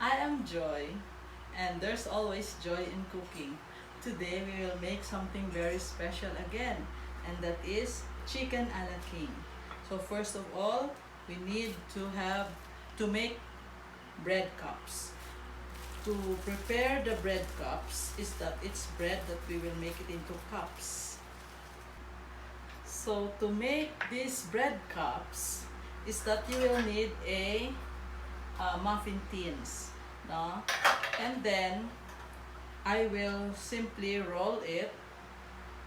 I am Joy, and there's always joy in cooking. Today we will make something very special again, and that is chicken a la king. So first of all, we need to make bread cups. To prepare the bread cups is that it's bread that we will make it into cups. So to make these bread cups is that you will need a muffin tins, no? And then I will simply roll it,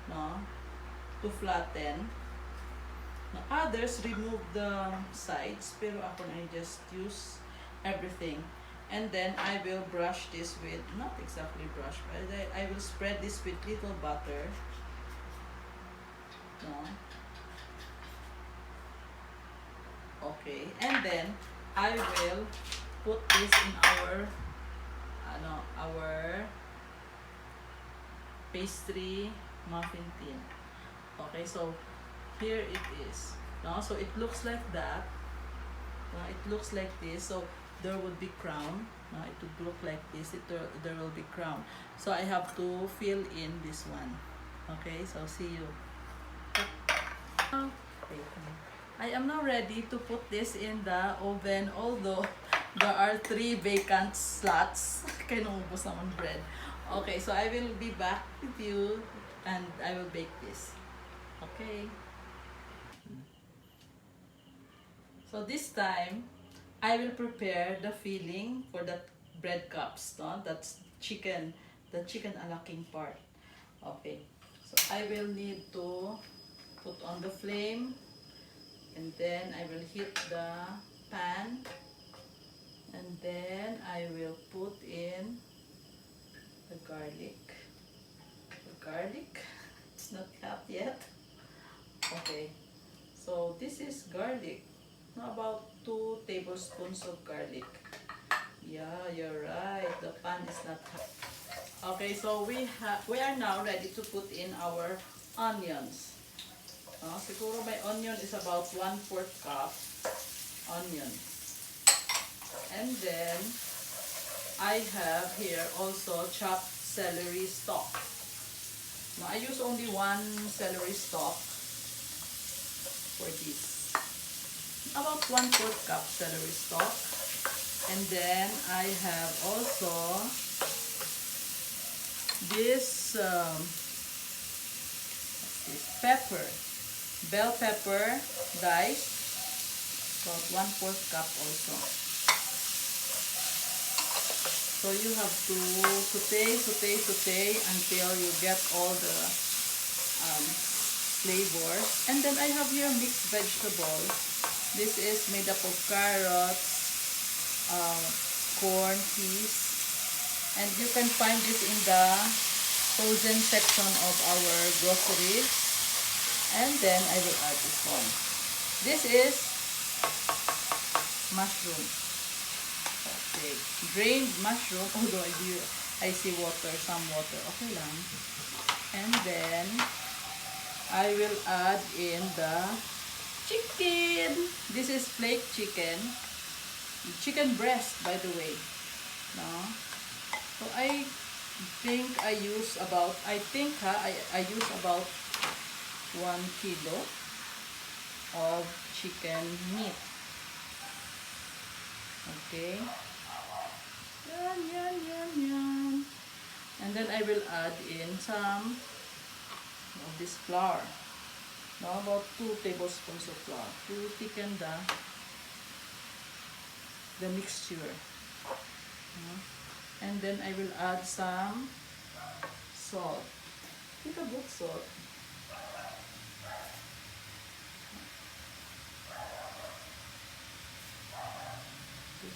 no, to flatten. Now, others remove the sides, pero ako na I just use everything. And then I will brush this with, not exactly brush, but I will spread this with little butter, no. Okay, and then I will put this in our pastry muffin tin. Okay, so here it is. No, so it looks like that. It looks like this. So there would be crown. It would look like this. There will be crown. So I have to fill in this one. Okay, so see you. Okay. I am now ready to put this in the oven, although there are 3 vacant slots. Kaya naubos naman bread. Okay, so I will be back with you and I will bake this. Okay. So this time, I will prepare the filling for the bread cups. No? That's chicken, the chicken a la king part. Okay. So I will need to put on the flame. And then I will heat the pan, and then I will put in the garlic. It's not hot yet. Okay, so this is garlic, about 2 tablespoons of garlic. Yeah, you're right, the pan is not hot. Okay, so we are now ready to put in our onions. Siguro my onion is about 1/4 cup onion. And then I have here also chopped celery stalk. Now I use only 1 celery stalk for this. About 1/4 cup celery stalk. And then I have also this pepper. Bell pepper diced, about 1/4 cup also. So you have to saute until you get all the flavors. And then I have here mixed vegetable. This is made up of carrots, corn, peas, and you can find this in the frozen section of our groceries. And then I will add this one. This is mushroom. Okay. Drained mushroom. Although I see water, some water. Okay lang. And then I will add in the chicken. This is flake chicken. Chicken breast, by the way. No? So I think I use about 1 kilo of chicken meat. Okay. Yan. And then I will add in some of this flour. Now about 2 tablespoons of flour to thicken the mixture. And then I will add some salt. Think about salt.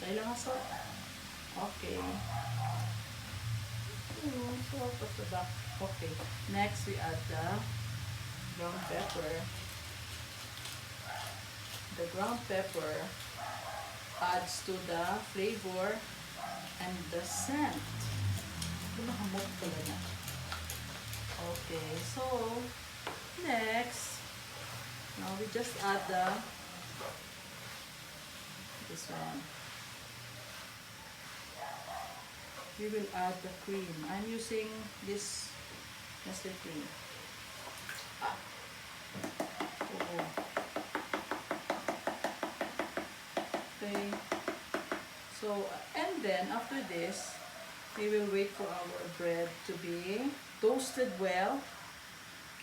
Kailangan salt. Okay. Salt of the back. Okay. Next, we add the ground pepper. The ground pepper adds to the flavor and the scent. Mahamot pala na. Okay. So, next, now we just add this one. we will add the cream. I'm using this Nestle cream. Oh. Okay. So, and then after this, we will wait for our bread to be toasted well.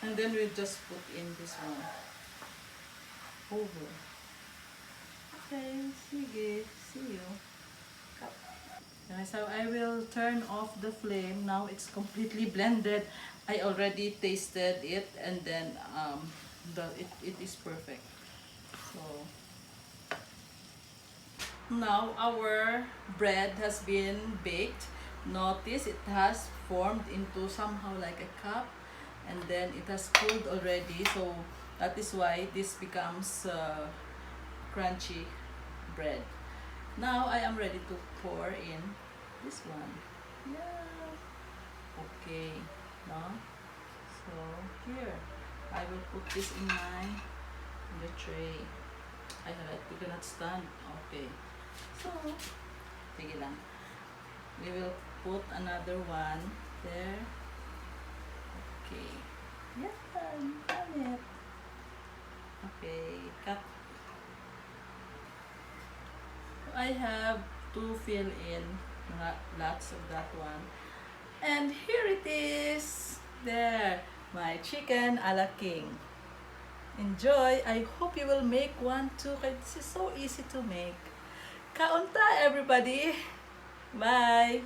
And then we'll just put in this one. Over. Okay, sige. See you. So I will turn off the flame. Now it's completely blended. I already tasted it, and then it is perfect. So now our bread has been baked. Notice it has formed into somehow like a cup, and then it has cooled already. So that is why this becomes crunchy bread. Now I am ready to pour in this one. Yeah. Okay. No? So here, I will put this in the tray. I cannot stand. Okay. So, sige lang. We will put another one there. Okay. Yeah, done it. Okay, cut. I have to fill in lots of that one. And here it is. There, my chicken a la king. Enjoy. I hope you will make one too. This is so easy to make. Kaunta, everybody. Bye.